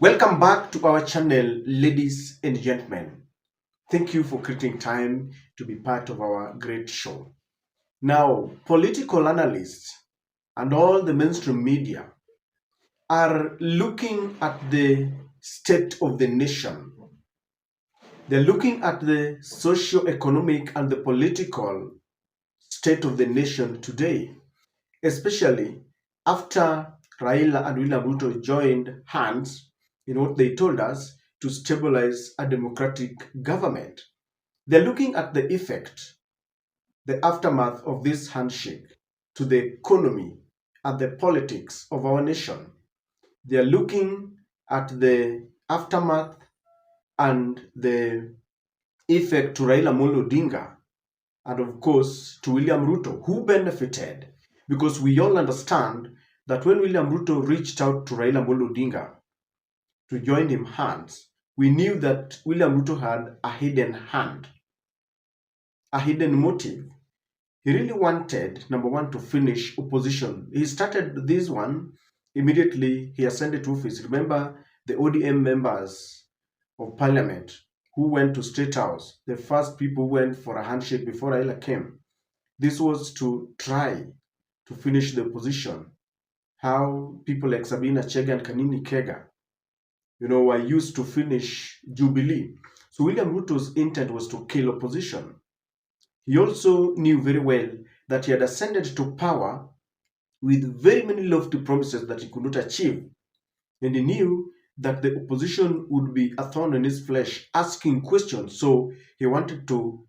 Welcome back to our channel, ladies and gentlemen. Thank you for creating time to be part of our great show. Now, political analysts and all the mainstream media are looking at the state of the nation. They're looking at the socio-economic and the political state of the nation today, especially after Raila and William Ruto joined hands in what they told us to stabilize a democratic government. They're looking at the effect, the aftermath of this handshake to the economy and the politics of our nation. They're looking at the aftermath and the effect to Raila Odinga and of course to William Ruto, who benefited, because we all understand that when William Ruto reached out to Raila Odinga to join him hands, we knew that William Ruto had a hidden hand, a hidden motive. He really wanted, number one, to finish opposition. He started this one immediately he ascended to office. Remember the ODM members of parliament who went to State House, the first people who went for a handshake before Raila came. This was to try to finish the opposition. How people like Sabina Chege and Kanini Kega, were used to finish Jubilee. So William Ruto's intent was to kill opposition. He also knew very well that he had ascended to power with very many lofty promises that he could not achieve. And he knew that the opposition would be a thorn in his flesh, asking questions. So he wanted to,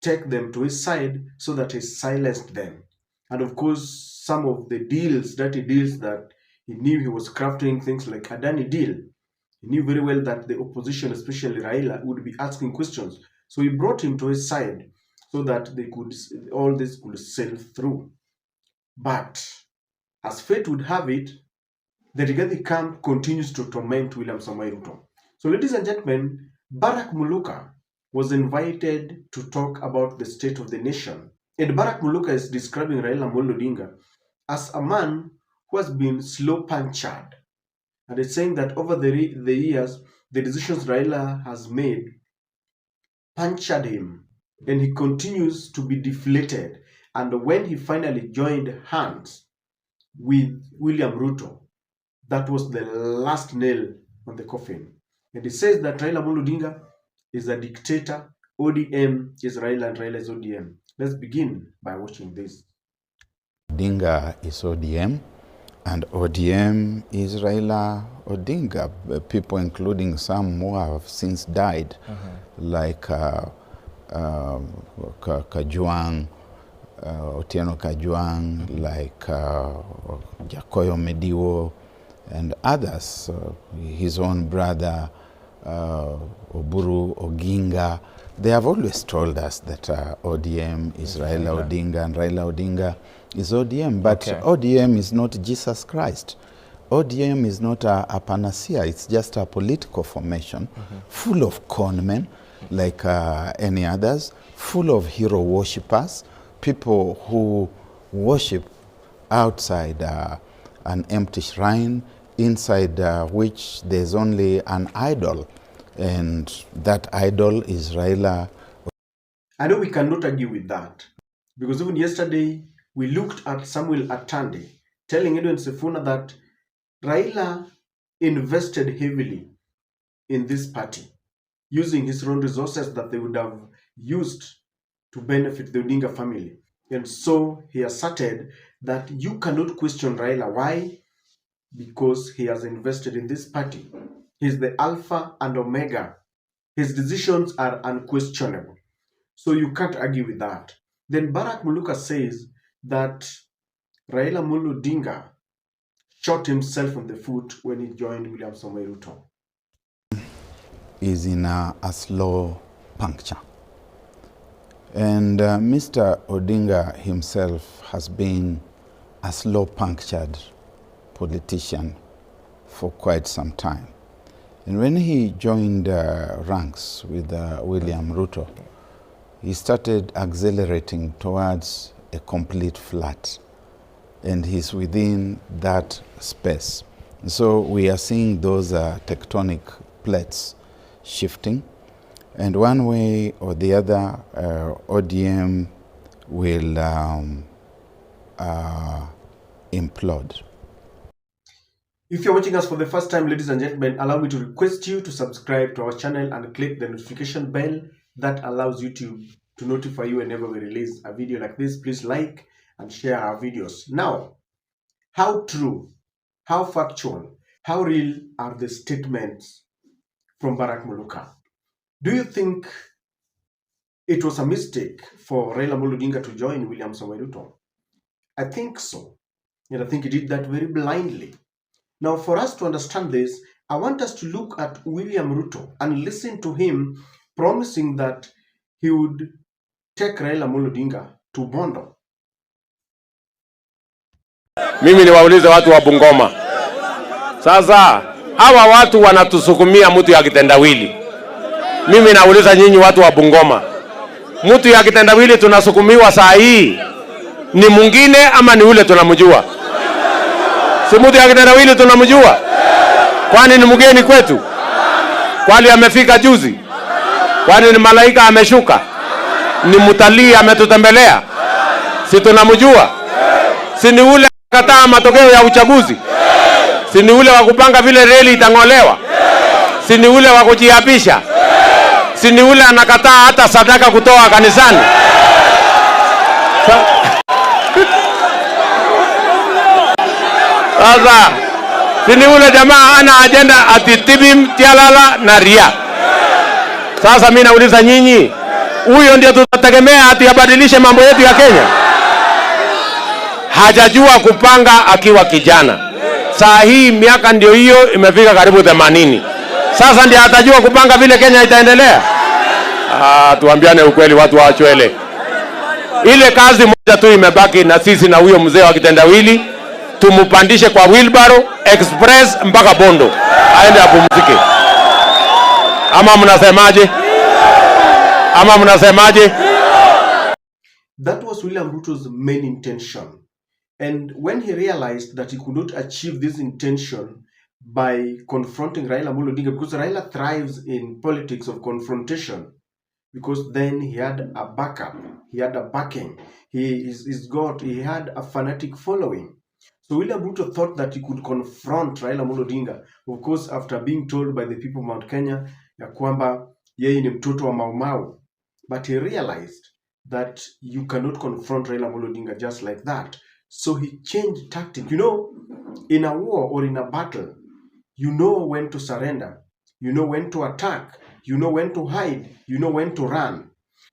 take them to his side so that he silenced them. And of course, some of the deals, dirty deals that he knew he was crafting, things like Adani deal, he knew very well that the opposition, especially Raila, would be asking questions. So he brought him to his side so that all this could sail through. But as fate would have it, the Rigathi camp continues to torment William Samoei Ruto. So ladies and gentlemen, Barack Muluka was invited to talk about the state of the nation. And Barack Muluka is describing Raila Odinga as a man who has been slow punctured. And it's saying that over the years, the decisions Raila has made punctured him, and he continues to be deflated. And when he finally joined hands with William Ruto, that was the last nail on the coffin. And he says that Raila Odinga is a dictator, ODM is Raila, and Raila is ODM. Let's begin by watching this. Odinga is ODM, and ODM is Raila Odinga. People, including some who have since died, like Kajwang, Otieno Kajwang, like Jakoyo Mediwo, and others, his own brother, Oburu Oginga. They have always told us that ODM is Raila Odinga and Raila Odinga is ODM. But ODM is not Jesus Christ. ODM is not a panacea. It's just a political formation full of conmen like any others, full of hero worshippers, people who worship outside an empty shrine, inside which there's only an idol, and that idol is Raila. I know we cannot argue with that, because even yesterday we looked at Samuel Atande telling Edwin Sifuna that Raila invested heavily in this party, using his own resources that they would have used to benefit the Odinga family. And so he asserted that you cannot question Raila. Why? Because he has invested in this party. He's the alpha and omega. His decisions are unquestionable. So you can't argue with that. Then Barack Muluka says that Raila Odinga shot himself in the foot when he joined William Samoei Ruto. Is in a slow puncture. And Mr. Odinga himself has been a slow punctured politician for quite some time. And when he joined ranks with William Ruto, he started accelerating towards a complete flat. And he's within that space. So we are seeing those tectonic plates shifting, and one way or the other, ODM will implode. If you're watching us for the first time, ladies and gentlemen, allow me to request you to subscribe to our channel and click the notification bell that allows YouTube to notify you whenever we release a video like this. Please like and share our videos. Now, how true, how factual, how real are the statements from Barack Muluka? Do you think it was a mistake for Raila Odinga to join William Ruto? I think so. And I think he did that very blindly. Now, for us to understand this, I want us to look at William Ruto and listen to him promising that he would take Raila Odinga to Bondo. Mimi niwaulize watu wa Bungoma. Sasa hawa watu wanatusukumia mtu ya kitendawili. Mimi nauliza nyinyi watu wa Bungoma. Mtu ya kitendawili tunasukumiwa saa hii ni mwingine ama ni ule tunamjua? Si mtu ya kitendawili tunamjua? Kwani ni mgeni kwetu? Kwani amefika juzi? Kwani ni malaika ameshuka? Ni mtalii ametutembelea? Si tunamjua? Si ni ule kataa matokeo ya uchaguzi? Si ni ule wa kupanga vile reli itang'olewa? Si ni ule wa kujiapisha? Si ni ule anakataa hata sadaka kutoa kanisani? Sasa si ni ule jamaa ana agenda atitibim tialala na ria. Sasa mimi nauliza nyinyi, huyo ndio tutategemea ati abadilishe mambo yetu ya Kenya? Hajajua kupanga akiwa kijana. Saa hii miaka ndio hiyo imefika karibu 80. Sasa ndio atajua kupanga vile Kenya itaendelea? Tuambiane ukweli watu wa Chwele. Ile kazi moja tu imebaki na sisi na huyo mzee wa kitendawili, tumupandishe kwa wheelbarrow express mpaka Bondo aende apumzike. Ama mnasemaje? Ama mnasemaje? That was William Ruto's main intention. And when he realized that he could not achieve this intention by confronting Raila Odinga, because Raila thrives in politics of confrontation, because then he had a backup, he had a backing, he had a fanatic following. So William Ruto thought that he could confront Raila Odinga, of course, after being told by the people of Mount Kenya ya kwamba yeye ni mtoto wa Mau Mau. But he realized that you cannot confront Raila Odinga just like that. So he changed tactic. You know, in a war or in a battle, you know when to surrender, you know when to attack, you know when to hide, you know when to run.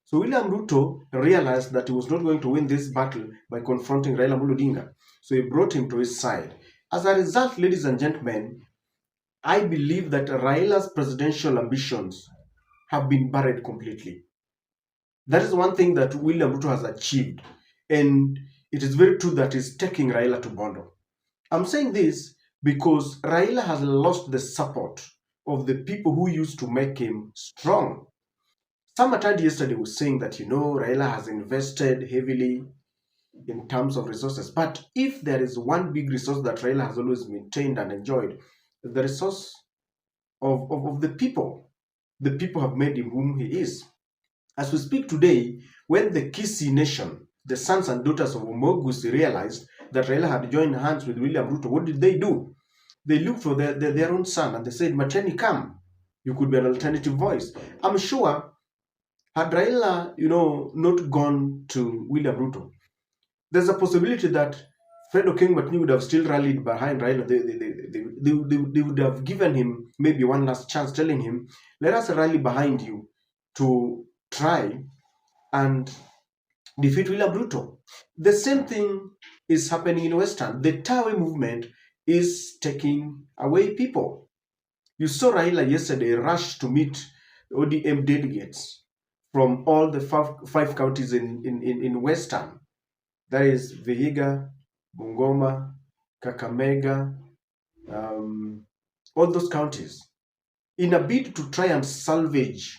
So William Ruto realized that he was not going to win this battle by confronting Raila Odinga. So he brought him to his side. As a result, ladies and gentlemen, I believe that Raila's presidential ambitions have been buried completely. That is one thing that William Ruto has achieved. And it is very true that he's taking Raila to Bondo. I'm saying this because Raila has lost the support of the people who used to make him strong. Some attend yesterday was saying that, you know, Raila has invested heavily in terms of resources. But if there is one big resource that Raila has always maintained and enjoyed, the resource of the people. The people have made him whom he is. As we speak today, when the Kisii nation, the sons and daughters of Omogusi, realized that Raila had joined hands with William Ruto, what did they do? They looked for their own son and they said, Mateni, come. You could be an alternative voice. I'm sure had Raila, not gone to William Ruto, there's a possibility that FREDRICK would have still rallied behind Raila. They would have given him maybe one last chance, telling him, let us rally behind you to try and defeat William Ruto. The same thing is happening in Western. The Tawe movement is taking away people. You saw Raila yesterday rush to meet ODM delegates from all the five counties in Western. That is Vihiga, Bungoma, Kakamega, all those counties, in a bid to try and salvage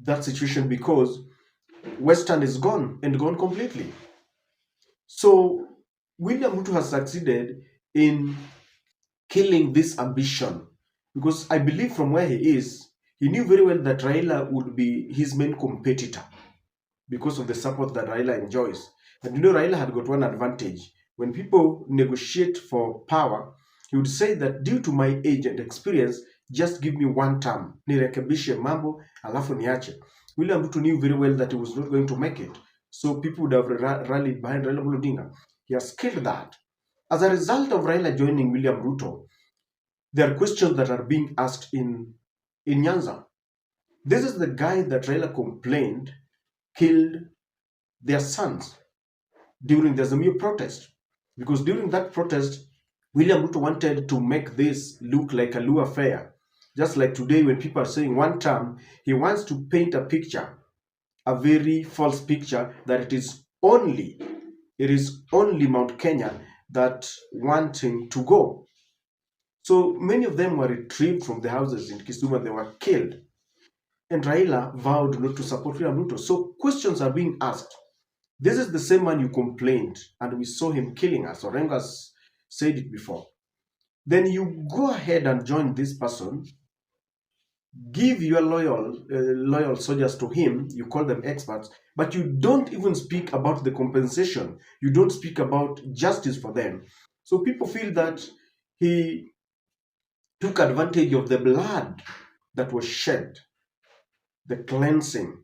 that situation, because Western is gone and gone completely. So William Ruto has succeeded in killing this ambition. Because I believe from where he is, he knew very well that Raila would be his main competitor because of the support that Raila enjoys. And Raila had got one advantage. When people negotiate for power, he would say that due to my age and experience, just give me one term. Nirekebishe mambo, alafu niache. William Ruto knew very well that he was not going to make it. So people would have rallied behind Raila Odinga. He has killed that. As a result of Raila joining William Ruto, there are questions that are being asked in Nyanza. This is the guy that Raila complained killed their sons during the Azimio protest. Because during that protest, William Ruto wanted to make this look like a Luo affair. Just like today when people are saying one term, he wants to paint a picture, a very false picture, that it is only Mount Kenya that wanting to go. So many of them were retrieved from the houses in Kisumu and they were killed. And Raila vowed not to support William Ruto. So questions are being asked. This is the same man you complained, and we saw him killing us. Orenga's said it before. Then you go ahead and join this person, give your loyal soldiers to him, you call them experts, but you don't even speak about the compensation. You don't speak about justice for them. So people feel that he took advantage of the blood that was shed, the cleansing,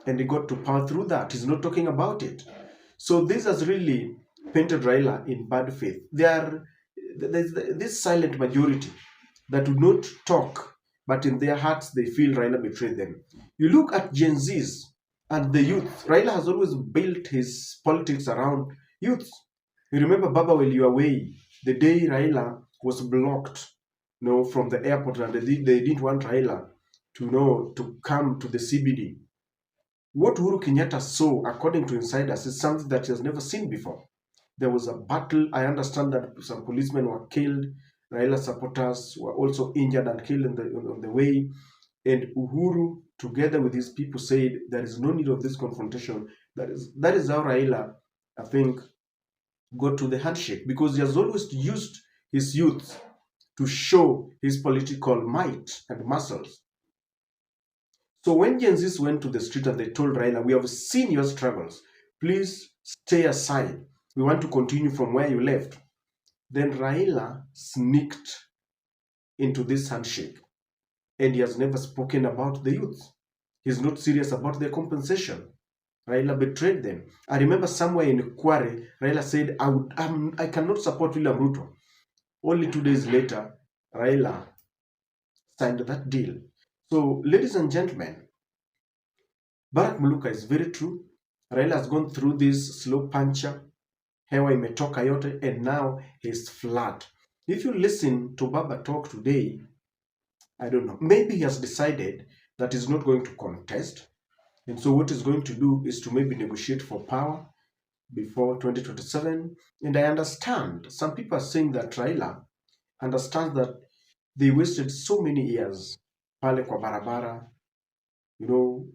and he got to power through that. He's not talking about it. So this has really painted Raila in bad faith. There's this silent majority that do not talk, but in their hearts they feel Raila betrayed them. You look at Gen Zs and the youth. Raila has always built his politics around youth. You remember Baba while you were away, the day Raila was blocked, from the airport, and they didn't want Raila to come to the CBD. What Uhuru Kenyatta saw, according to insiders, is something that he has never seen before. There was a battle. I understand that some policemen were killed. Raila supporters were also injured and killed on the way. And Uhuru, together with his people, said there is no need of this confrontation. That is how Raila, I think, got to the handshake, because he has always used his youth to show his political might and muscles. So when Gen Zs went to the street and they told Raila, we have seen your struggles, please stay aside. We want to continue from where you left. Then Raila sneaked into this handshake, and he has never spoken about the youth. He's not serious about their compensation. Raila betrayed them. I remember somewhere in Kware, Raila said, I cannot support William Ruto. Only 2 days later, Raila signed that deal. So, ladies and gentlemen, Barack Muluka is very true. Raila has gone through this slow puncher, hewa imetoka yote, and now he's flat. If you listen to Baba talk today, I don't know, maybe he has decided that he's not going to contest. And so what he's going to do is to maybe negotiate for power before 2027. And I understand, some people are saying that Raila understands that they wasted so many years pale kwa barabara, who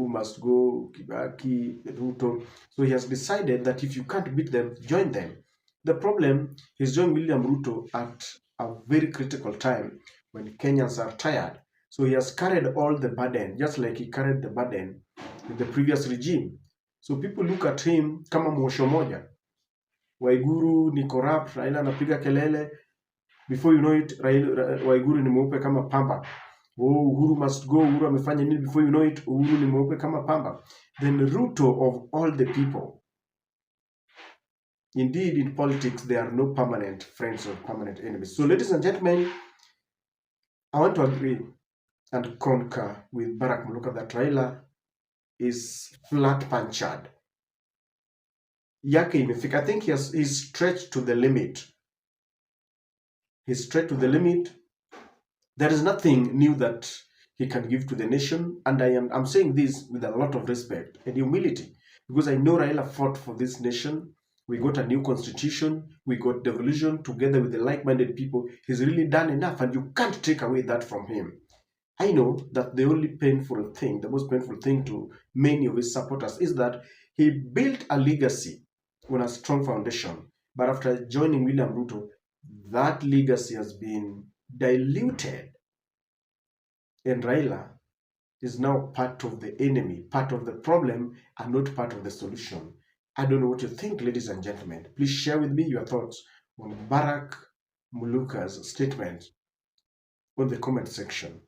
must go, Kibaki, Ruto. So he has decided that if you can't beat them, join them. The problem is joining William Ruto at a very critical time when Kenyans are tired. So he has carried all the burden, just like he carried the burden in the previous regime. So people look at him kama mwosho moja. Waiguru ni corrupt, Raila anapiga kelele. Before you know it, Waiguru ni mweupe kama pamba. Oh, Uhuru must go, Uhuru amefanya nini? Before you know it, Uhuru ni mweupe kama pamba. Then Ruto, of all the people. Indeed, in politics, there are no permanent friends or permanent enemies. So, ladies and gentlemen, I want to agree and concur with Barack Muluka that Raila is flat punctured. Yake imefika. I think he's stretched to the limit. He's stretched to the limit. There is nothing new that he can give to the nation, and I'm saying this with a lot of respect and humility, because I know Raila fought for this nation. We got a new constitution, we got devolution together with the like-minded people. He's really done enough, and you can't take away that from him. I know that the most painful thing to many of his supporters is that he built a legacy on a strong foundation, but after joining William Ruto, that legacy has been diluted, and Raila is now part of the enemy, part of the problem, and not part of the solution. I don't know what you think, ladies and gentlemen. Please share with me your thoughts on Barack Muluka's statement on the comment section.